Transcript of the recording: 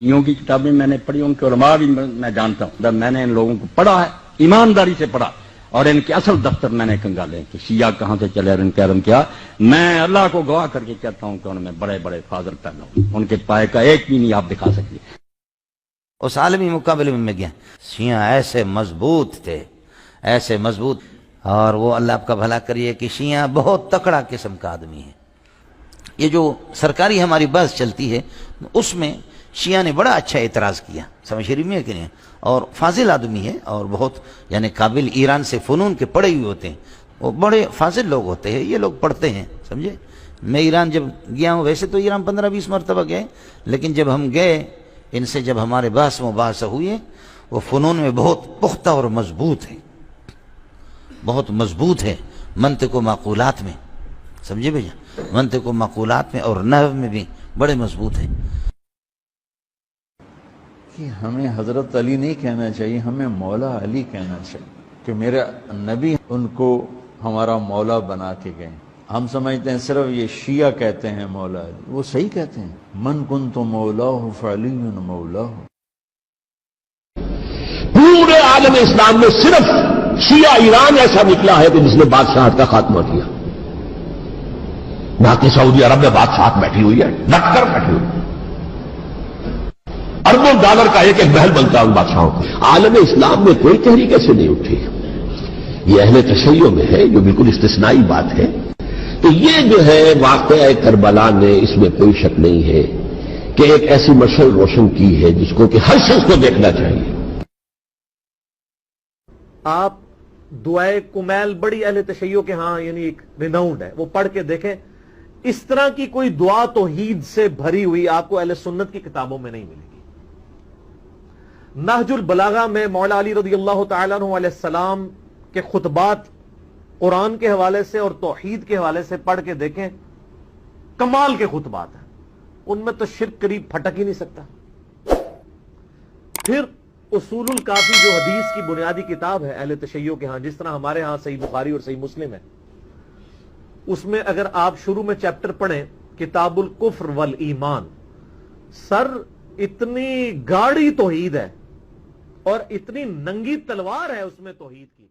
शियों की किताबें मैंने पढ़ी, उनके उलमा भी मैं जानता हूँ, मैं ने इन लोगों को पढ़ा है, ईमानदारी से पढ़ा, और इनके असल दफ्तर मैंने कंगाले कि शिया कहाँ से चले और इनका रंग क्या। मैं अल्लाह को गवाह करके कहता हूँ कि उनमें बड़े बड़े फाजल पैदा हो, उनके पाए का एक भी नहीं आप दिखा सकते। उस आलमी मुकाबले में गया, शिया ऐसे मजबूत थे, ऐसे मजबूत, और वो अल्लाह आपका भला करिए कि शिया बहुत तकड़ा किस्म का आदमी है। ये जो सरकारी हमारी बहस चलती है उसमें शिया ने बड़ा अच्छा एतराज़ किया, समझ रही में कि नहीं, और फाजिल आदमी है और बहुत यानी काबिल, ईरान से फ़नून के पढ़े हुए होते हैं, वो बड़े फाजिल लोग होते हैं, ये लोग पढ़ते हैं, समझे। मैं ईरान जब गया हूँ, वैसे तो ईरान 15-20 मरतबा गए, लेकिन जब हम गए इनसे, जब हमारे बहस मुबाहसा हुए, वो फ़नून में बहुत पुख्ता और मजबूत है, बहुत मजबूत है, मंतिक़ व माक़ूलात में, समझे भैया, मंतिक़ व माक़ूलात में और नहव में भी बड़े मजबूत हैं। कि हमें हज़रत अली नहीं कहना चाहिए, हमें मौला अली कहना चाहिए, कि मेरे नबी उनको हमारा मौला बना के गए। हम समझते हैं सिर्फ ये शिया कहते हैं मौला अली, वो सही कहते हैं, मन कुन्तु मौलाहु फअलियुन मौलाहु। पूरे आलम इस्लाम में सिर्फ शिया ईरान ऐसा निकला है कि जिसने बादशाहत का खात्मा किया, बाकी सऊदी अरब में बादशाहत बैठी हुई है, डटकर बैठी हुई है, अरबों डॉलर का एक एक महल बनता है उन बादशाहों को। आलम इस्लाम में कोई तहरीक ऐसे नहीं उठी, ये अहले तशय्यो में है, जो बिल्कुल इस्तिस्नाई बात है। तो ये जो है वाक़या करबला ने, इसमें कोई शक नहीं है कि एक ऐसी मशअल रोशन की है जिसको कि हर शख्स को देखना चाहिए। आप दुआए कुमैल बड़ी अहले तशय्यो के यहाँ यानी एक रिनाउंड है, वो पढ़ के देखें, इस तरह की कोई दुआ तौहीद से भरी हुई आपको अहले सुन्नत की किताबों में नहीं मिलेगी। नहजुल बलागा में मौला अली रज़ियल्लाहु तआला अन्हु अलैहिस्सलाम के खुतबात कुरान के हवाले से और तौहीद के हवाले से पढ़ के देखें, कमाल के खुतबात हैं, उनमें तो शिर्क करीब फटक ही नहीं सकता। फिर उसूलुल काफी जो हदीस की बुनियादी किताब है अहले तशय्यो के यहाँ, जिस तरह हमारे यहाँ सही बुखारी और सही मुस्लिम है, उसमें अगर आप शुरू में चैप्टर पढ़ें किताबुल कुफ्र वल ईमान, सर इतनी गाढ़ी तौहीद है और इतनी नंगी तलवार है उसमें तौहीद की।